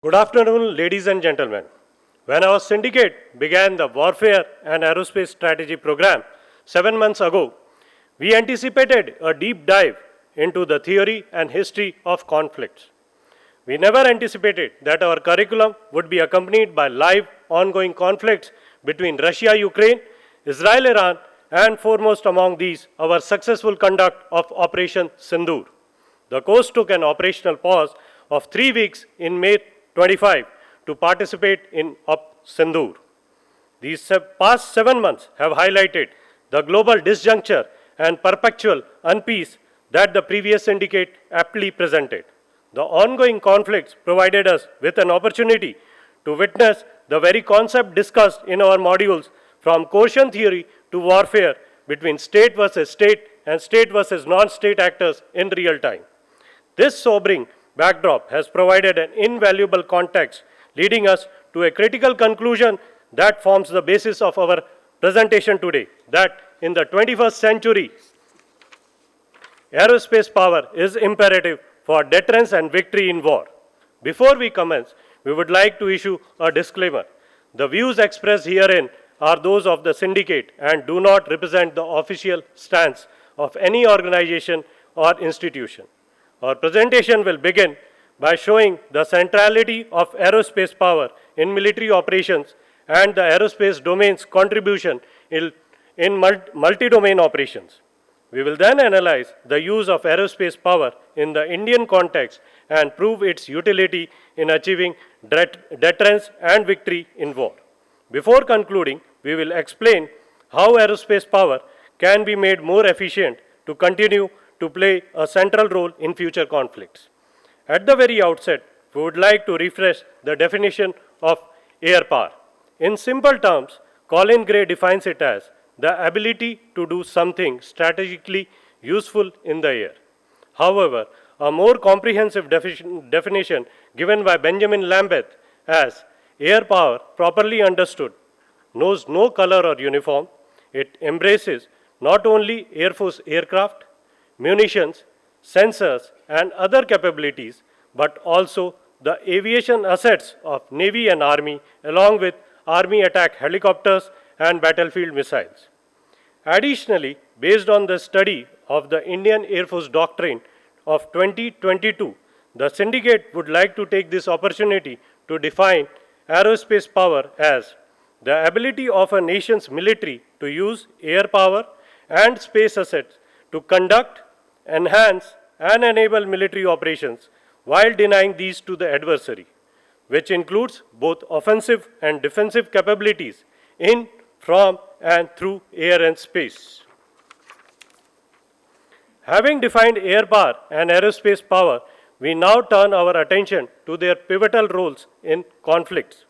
Good afternoon, ladies and gentlemen. When our syndicate began the Warfare and Aerospace Strategy program 7 months ago, we anticipated a deep dive into the theory and history of conflicts. We never anticipated that our curriculum would be accompanied by live, ongoing conflicts between Russia, Ukraine, Israel, Iran, and foremost among these, our successful conduct of Operation Sindoor. The course took an operational pause of 3 weeks in May 25 to participate in Op Sindoor. These past 7 months have highlighted the global disjuncture and perpetual unpeace that the previous syndicate aptly presented. The ongoing conflicts provided us with an opportunity to witness the very concept discussed in our modules, from coercion theory to warfare between state versus state and state versus non-state actors in real time. This sobering backdrop has provided an invaluable context, leading us to a critical conclusion that forms the basis of our presentation today, that in the 21st century, aerospace power is imperative for deterrence and victory in war. Before we commence, we would like to issue a disclaimer. The views expressed herein are those of the syndicate and do not represent the official stance of any organization or institution. Our presentation will begin by showing the centrality of aerospace power in military operations and the aerospace domain's contribution in multi-domain operations. We will then analyze the use of aerospace power in the Indian context and prove its utility in achieving deterrence and victory in war. Before concluding, we will explain how aerospace power can be made more efficient to continue to play a central role in future conflicts. At the very outset, we would like to refresh the definition of air power. In simple terms, Colin Gray defines it as the ability to do something strategically useful in the air. However, a more comprehensive definition given by Benjamin Lambeth as air power, properly understood, knows no color or uniform. It embraces not only Air Force aircraft, munitions, sensors, and other capabilities, but also the aviation assets of Navy and Army, along with Army attack helicopters and battlefield missiles. Additionally, based on the study of the Indian Air Force Doctrine of 2022, the syndicate would like to take this opportunity to define aerospace power as the ability of a nation's military to use air power and space assets to conduct, enhance, and enable military operations while denying these to the adversary, which includes both offensive and defensive capabilities in, from, and through air and space. Having defined air power and aerospace power, we now turn our attention to their pivotal roles in conflicts.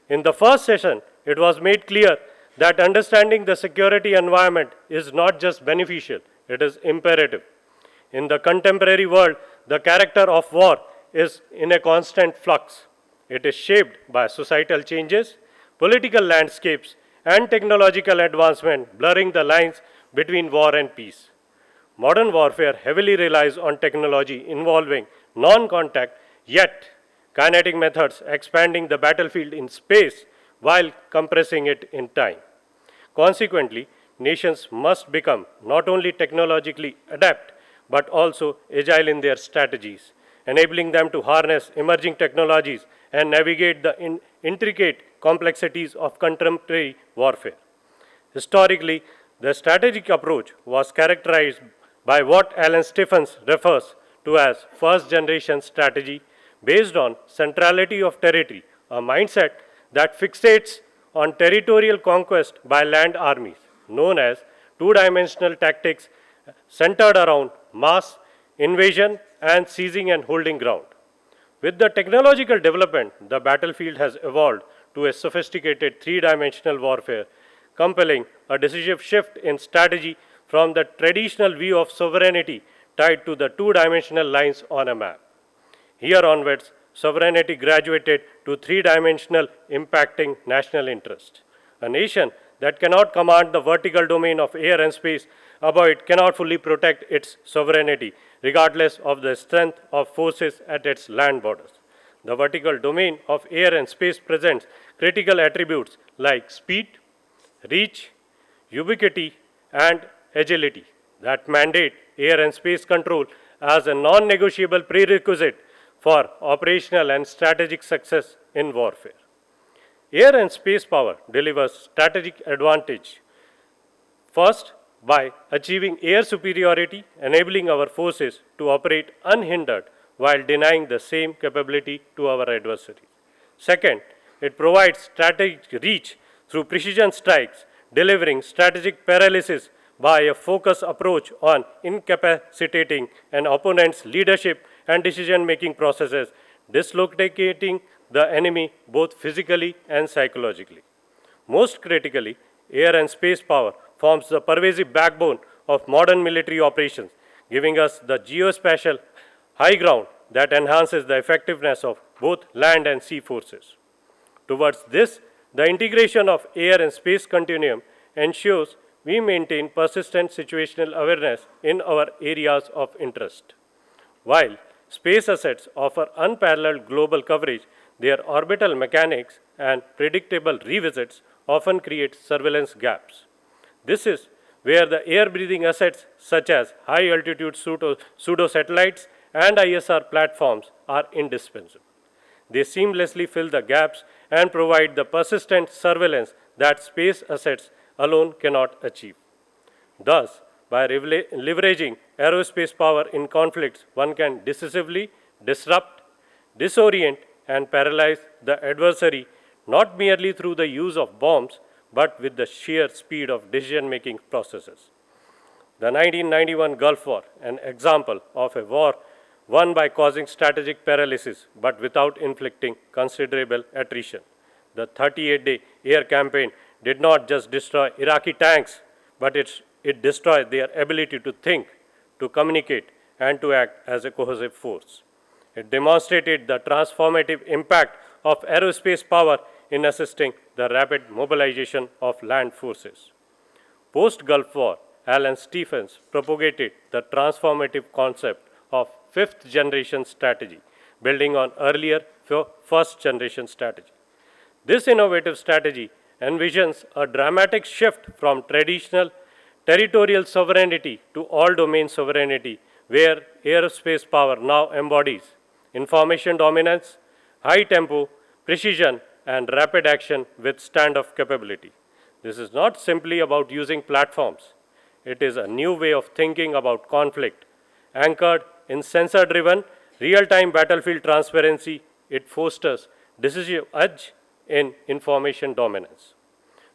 In the first session, it was made clear that understanding the security environment is not just beneficial, it is imperative. In the contemporary world, the character of war is in a constant flux. It is shaped by societal changes, political landscapes, and technological advancement, blurring the lines between war and peace. Modern warfare heavily relies on technology involving non-contact, yet kinetic methods, expanding the battlefield in space while compressing it in time. Consequently, nations must become not only technologically adept, but also agile in their strategies, enabling them to harness emerging technologies and navigate the intricate complexities of contemporary warfare. Historically, the strategic approach was characterized by what Alan Stephens refers to as first-generation strategy, based on centrality of territory, a mindset that fixates on territorial conquest by land armies, known as two-dimensional tactics centered around mass invasion and seizing and holding ground. With the technological development, the battlefield has evolved to a sophisticated three-dimensional warfare, compelling a decisive shift in strategy from the traditional view of sovereignty tied to the two-dimensional lines on a map. Here onwards, sovereignty graduated to three-dimensional impacting national interest. A nation that cannot command the vertical domain of air and space above it cannot fully protect its sovereignty, regardless of the strength of forces at its land borders. The vertical domain of air and space presents critical attributes like speed, reach, ubiquity, and agility that mandate air and space control as a non-negotiable prerequisite for operational and strategic success in warfare. Air and space power delivers strategic advantage. First, by achieving air superiority, enabling our forces to operate unhindered while denying the same capability to our adversaries. Second, it provides strategic reach through precision strikes, delivering strategic paralysis by a focused approach on incapacitating an opponent's leadership and decision-making processes, dislocating the enemy both physically and psychologically. Most critically, air and space power forms the pervasive backbone of modern military operations, giving us the geospatial high ground that enhances the effectiveness of both land and sea forces. Towards this, the integration of air and space continuum ensures we maintain persistent situational awareness in our areas of interest. While space assets offer unparalleled global coverage, their orbital mechanics and predictable revisits often create surveillance gaps. This is where the air-breathing assets such as high-altitude pseudo-satellites and ISR platforms are indispensable. They seamlessly fill the gaps and provide the persistent surveillance that space assets alone cannot achieve. Thus, by leveraging aerospace power in conflicts, one can decisively disrupt, disorient, and paralyze the adversary not merely through the use of bombs, but with the sheer speed of decision-making processes. The 1991 Gulf War, an example of a war won by causing strategic paralysis but without inflicting considerable attrition. The 38-day air campaign did not just destroy Iraqi tanks, but it destroyed their ability to think, to communicate, and to act as a cohesive force. It demonstrated the transformative impact of aerospace power in assisting the rapid mobilization of land forces. Post-Gulf War, Alan Stephens propagated the transformative concept of fifth-generation strategy, building on earlier first-generation strategy. This innovative strategy envisions a dramatic shift from traditional territorial sovereignty to all-domain sovereignty, where aerospace power now embodies information dominance, high tempo, precision, and rapid action with stand-off capability. This is not simply about using platforms. It is a new way of thinking about conflict. Anchored in sensor-driven, real-time battlefield transparency, it fosters decisive edge in information dominance.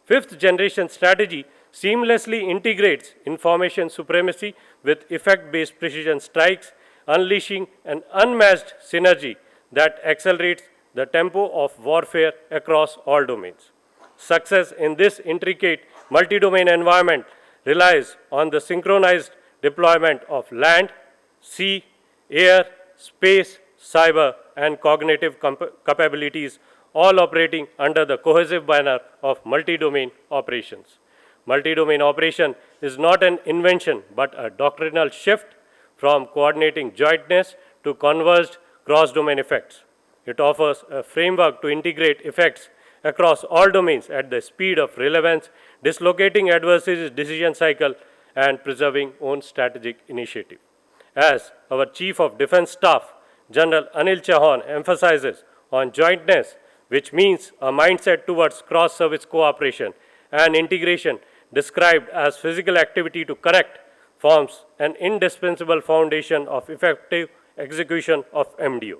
Fifth-generation strategy seamlessly integrates information supremacy with effect-based precision strikes, unleashing an unmatched synergy that accelerates the tempo of warfare across all domains. Success in this intricate multi-domain environment relies on the synchronized deployment of land, sea, air, space, cyber, and cognitive capabilities, all operating under the cohesive banner of multi-domain operations. Multi-domain operation is not an invention, but a doctrinal shift from coordinating jointness to converged cross-domain effects. It offers a framework to integrate effects across all domains at the speed of relevance, dislocating adversaries' decision cycle and preserving own strategic initiative. As our Chief of Defense Staff, General Anil Chauhan, emphasizes on jointness, which means a mindset towards cross-service cooperation and integration described as physical activity to correct, forms an indispensable foundation of effective execution of MDO.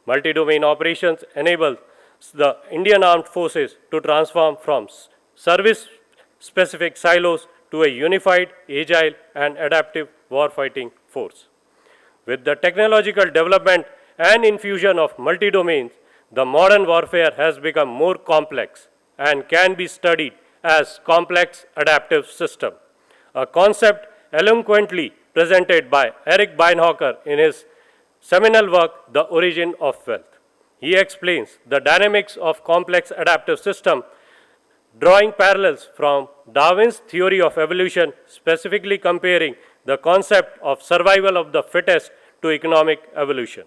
Multi-domain operations enable the Indian Armed Forces to transform from service-specific silos to a unified, agile, and adaptive warfighting force. With the technological development and infusion of multi-domains, the modern warfare has become more complex and can be studied as complex adaptive system, a concept eloquently presented by Eric Beinhocker in his seminal work, The Origin of Wealth. He explains the dynamics of complex adaptive system, drawing parallels from Darwin's theory of evolution, specifically comparing the concept of survival of the fittest to economic evolution.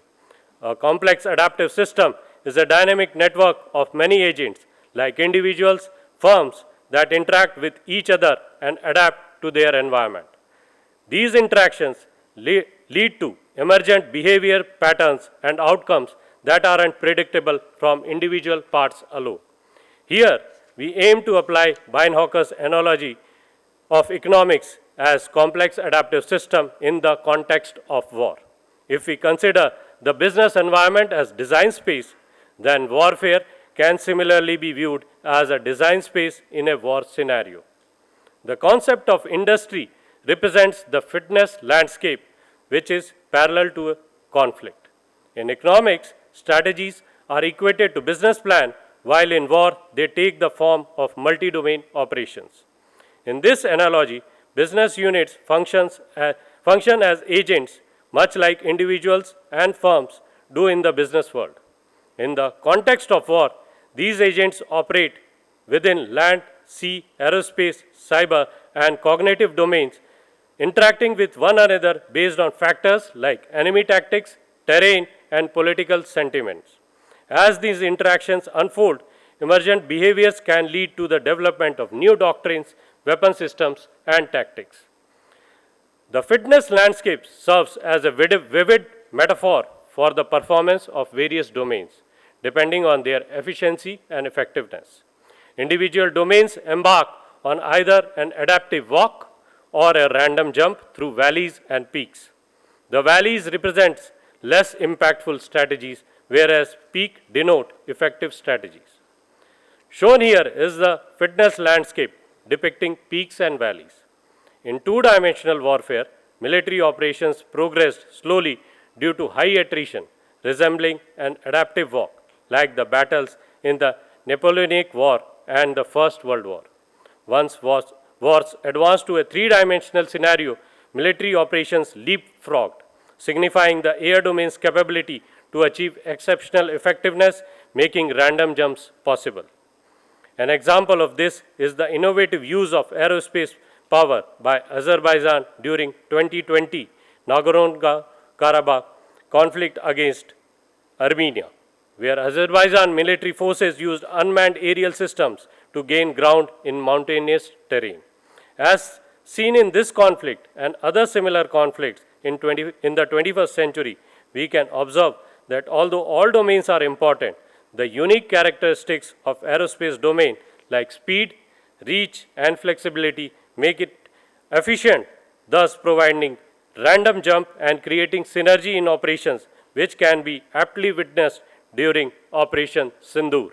A complex adaptive system is a dynamic network of many agents, like individuals, firms, that interact with each other and adapt to their environment. These interactions lead to emergent behavior patterns and outcomes that aren't predictable from individual parts alone. Here, we aim to apply Beinhocker's analogy of economics as complex adaptive system in the context of war. If we consider the business environment as design space, then warfare can similarly be viewed as a design space in a war scenario. The concept of industry represents the fitness landscape, which is parallel to a conflict. In economics, strategies are equated to business plan, while in war, they take the form of multi-domain operations. In this analogy, business units function as agents, much like individuals and firms do in the business world. In the context of war, these agents operate within land, sea, aerospace, cyber, and cognitive domains, interacting with one another based on factors like enemy tactics, terrain, and political sentiments. As these interactions unfold, emergent behaviors can lead to the development of new doctrines, weapon systems, and tactics. The fitness landscape serves as a vivid metaphor for the performance of various domains, depending on their efficiency and effectiveness. Individual domains embark on either an adaptive walk or a random jump through valleys and peaks. The valleys represent less impactful strategies, whereas peaks denote effective strategies. Shown here is the fitness landscape depicting peaks and valleys. In two-dimensional warfare, military operations progressed slowly due to high attrition, resembling an adaptive walk, like the battles in the Napoleonic War and the First World War. Once wars advanced to a three-dimensional scenario, military operations leapfrogged, signifying the air domain's capability to achieve exceptional effectiveness, making random jumps possible. An example of this is the innovative use of aerospace power by Azerbaijan during 2020 Nagorno-Karabakh conflict against Armenia, where Azerbaijan military forces used unmanned aerial systems to gain ground in mountainous terrain. As seen in this conflict and other similar conflicts in the 21st century, we can observe that although all domains are important, the unique characteristics of aerospace domain like speed, reach, and flexibility make it efficient, thus providing random jump and creating synergy in operations, which can be aptly witnessed during Operation Sindoor.